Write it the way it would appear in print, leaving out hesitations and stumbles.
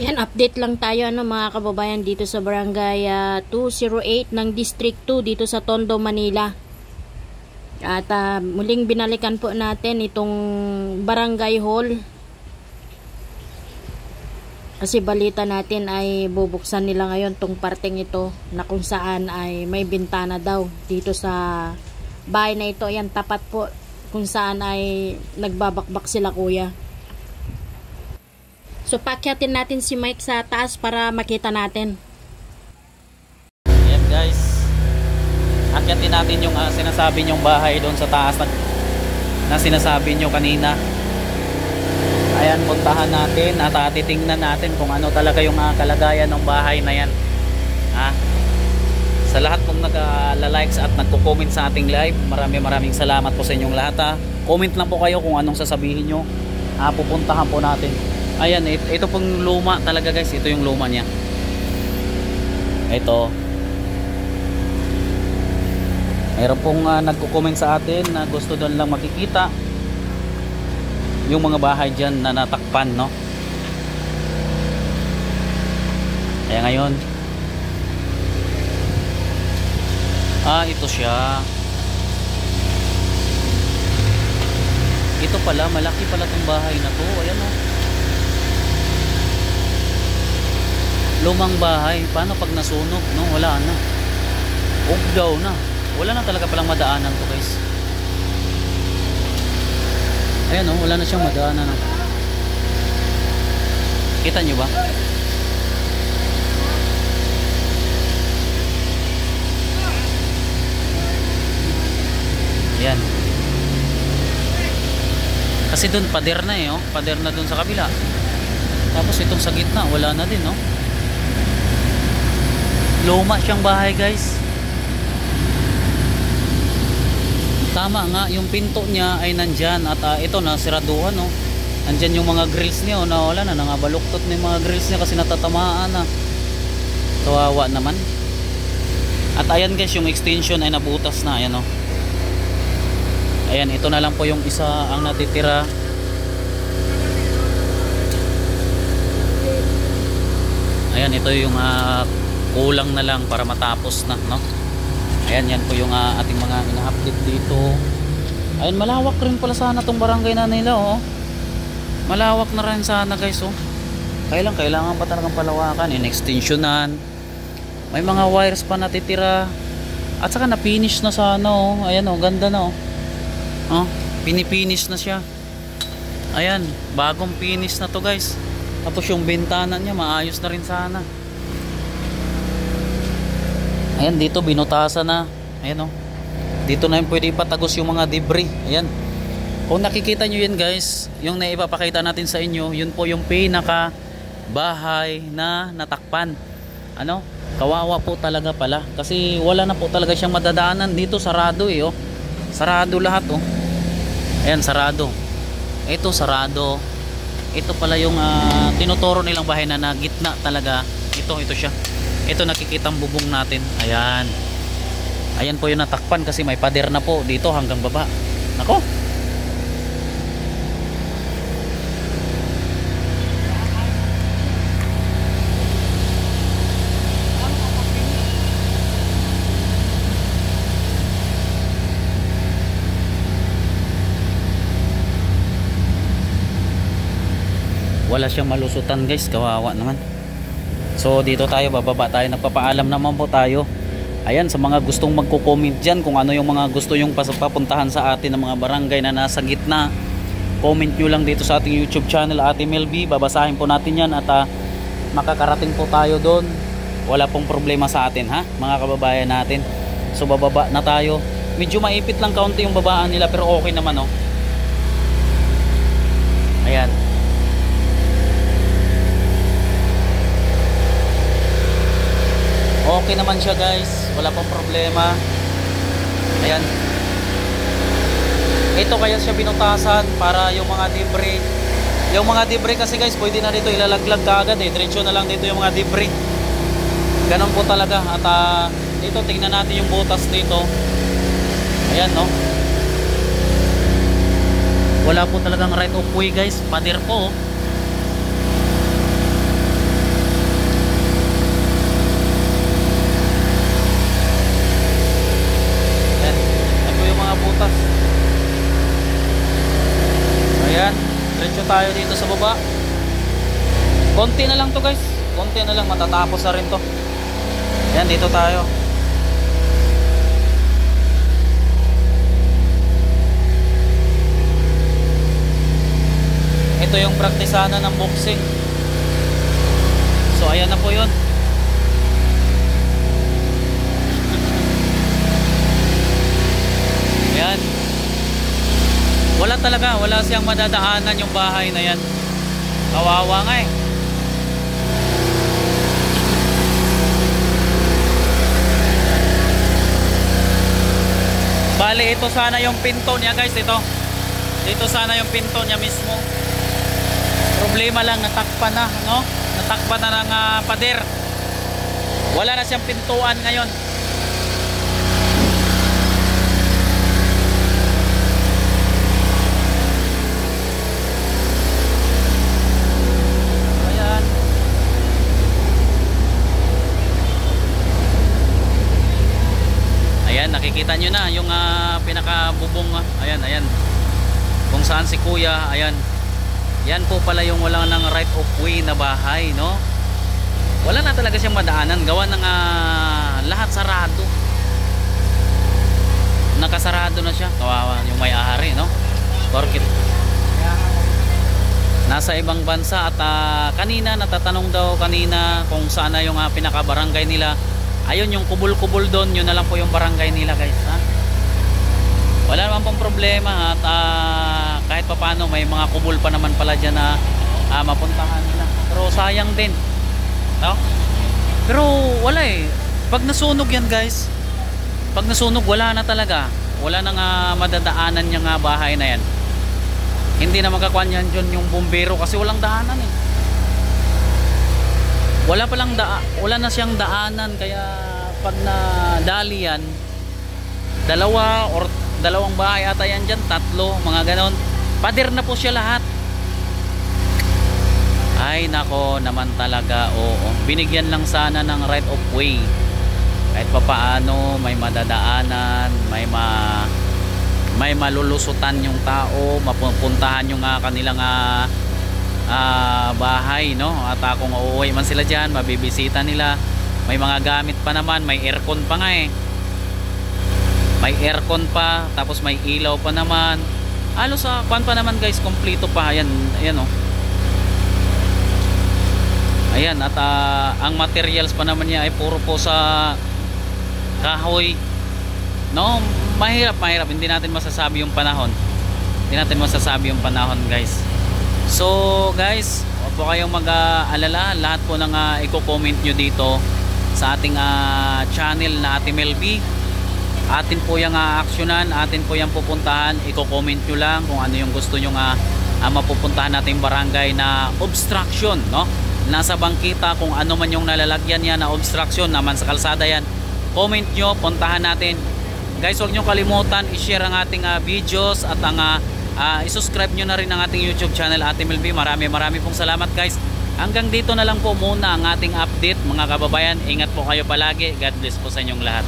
Yan, update lang tayo mga kababayan dito sa barangay 208 ng District 2 dito sa Tondo, Manila. At muling binalikan po natin itong barangay hall. Kasi balita natin ay bubuksan nila ngayon tong parteng ito na kung saan ay may bintana daw dito sa bahay na ito. Yan, tapat po kung saan ay nagbabakbak sila kuya. So pakyatin natin si Mike sa taas para makita natin. Ayan guys, akyatin natin yung sinasabi nyong bahay doon sa taas na sinasabi nyo kanina. Ayan, puntahan natin at titingnan natin kung ano talaga yung kalagayan ng bahay na yan. Sa lahat pong nag-likes at nagko-comment sa ating live, maraming salamat po sa inyong lahat. Comment lang po kayo kung anong sasabihin nyo. Pupuntahan po natin. Ayan, ito pong luma talaga guys. Ito yung luma niya. Ito. Mayroon pong nagko-comment sa atin na gusto doon lang makikita yung mga bahay dyan na natakpan, no? Kaya ngayon, ito siya. Ito pala, malaki pala tong bahay na to. Ayan, no? Lumang bahay. Paano pag nasunog, no? Wala na. Ugdaw na. Wala na talaga palang madaanan to guys. Ayan, no? Wala na siyang madaanan, no? Kita nyo ba? Ayan. Kasi dun pader na oh. Pader na dun sa kabila. Tapos itong sa gitna wala na din, no? Luma siyang bahay guys. Tama nga, yung pinto niya ay nandyan. At ito na siraduhan, no? Nandyan yung mga grills niya, na wala na, nangabaluktot na yung mga grills niya kasi natatamaan na. Kawawa naman. At ayan guys, yung extension ay nabutas na. Ayan, no? Ayan, ito na lang po yung isa ang natitira. Ayan, ito yung kulang na lang para matapos na, no? Ayan, yan po yung ating mga ina-update dito. Ayan, malawak rin pala sana tong barangay na nila, oh. Malawak na rin sana guys, oh. Kailangan pa talagang palawakan, in-extensionan. May mga wires pa natitira. At saka na-finish na sana, oh. Ayan, oh, ganda na, oh. Oh, pinipinish na siya. Ayan, bagong finish na to guys. Tapos yung bintana niya maayos na rin sana. Ayan, dito binutasan na. Ayan, oh. Dito na yung pwede ipatagos yung mga debris. Ayan. Kung nakikita nyo yun guys, yung naipapakita natin sa inyo, yun po yung pinaka bahay na natakpan. Ano? Kawawa po talaga pala. Kasi wala na po talaga siyang madadaanan dito. Sarado eh, oh. Sarado lahat, oh. Ayan, sarado. Ito sarado. Ito pala yung tinuturo nilang bahay na gitna talaga. Ito siya. Ito nakikitang bubong natin. Ayan. Ayan po yung natakpan kasi may pader na po dito hanggang baba. Nako. Wala siyang malusutan guys, kawawa naman. So dito tayo, bababa tayo, nagpapaalam naman po tayo. Ayan, sa mga gustong magko-comment dyan kung ano yung mga gusto yung papuntahan sa atin ng mga barangay na nasa gitna, comment nyo lang dito sa ating YouTube channel, Ate Melby. Babasahin po natin yan at makakarating po tayo doon. Wala pong problema sa atin, ha, mga kababayan natin. So bababa na tayo. Medyo maipit lang kaunti yung babaan nila pero okay naman, oh. Ayan. Okay naman siya guys, wala pang problema. Ayan. Ito kaya siya binutasan para yung mga debris. Yung mga debris kasi guys, pwede na dito ilalaglag kaagad eh. Diretso na lang dito yung mga debris. Ganon po talaga. At dito tingnan natin yung butas dito. Ayan, no? Wala po talagang right of way guys. Pader po. tayo dito sa baba. Konti na lang to guys. Konti na lang, matatapos na rin to. Yan, dito tayo. Ito yung praktisana ng boxing. So ayan na po yun. Ayan. Wala talaga, wala siyang madadaanan yung bahay na yan. Kawawa nga eh. Bali, ito sana yung pinto niya guys, ito. Dito sana yung pinto niya mismo. Problema lang, natakpan na, no? Natakpan na ng pader. Wala na siyang pintuan ngayon. Ayan. Ayan, nakikita nyo na yung pinakabubong. Ayan, ayan. Kung saan si kuya, ayan. Yan po pala yung wala ng right of way na bahay, no? Wala na talaga siyang madaanan. Gawa ng lahat sarado. Nakasarado na siya. Kawawa yung may-ari, no? Porkit nasa ibang bansa at kanina natatanong daw kanina kung saan na yung pinaka-barangay nila. Ayun yung kubul-kubul doon, yun na lang po yung barangay nila guys, ha? Wala naman pong problema at kahit papano may mga kubul pa naman pala dyan na mapuntahan nila. Pero sayang din, no? Pero wala eh. Pag nasunog yan guys, pag nasunog wala na talaga. Wala na nga madadaanan yung bahay na yan. Hindi na magkakuan yan dyan yung bumbero kasi walang daanan eh. Wala na siyang daanan, kaya pag nadali yan, dalawang bahay ata yan dyan, tatlo, mga ganon, pader na po siya lahat. Ay nako naman talaga. Oo, binigyan lang sana ng right of way kahit papaano, may madadaanan, may malulusutan yung tao, mapupuntahan yung kanilang bahay, no? At kung uuwi man sila dyan, mabibisita nila, may mga gamit pa naman, may aircon pa nga eh. May aircon pa, tapos may ilaw pa naman. Halos sa kwan pa naman guys, kompleto pa. Ayan, ayan oh. Ayan, at ang materials pa naman niya ay puro po sa kahoy. No, mahirap. Hindi natin masasabi yung panahon. Guys. So guys, huwag po kayong mag-alala. Lahat po ng i-comment nyo dito sa ating channel na Ate Mel B, atin po yung aksyonan, atin po yung pupuntahan. I-comment nyo lang kung ano yung gusto nyo mapupuntahan nating barangay na obstruction, no? Nasa bangkita, kung ano man yung nalalagyan niya na obstruction naman sa kalsada yan, comment nyo, puntahan natin. Guys, huwag nyo kalimutan i-share ang ating videos at ang i-subscribe nyo na rin ang ating YouTube channel Ate Mel B. Marami pong salamat guys. Hanggang dito na lang po muna ang ating update mga kababayan. Ingat po kayo palagi. God bless po sa inyong lahat.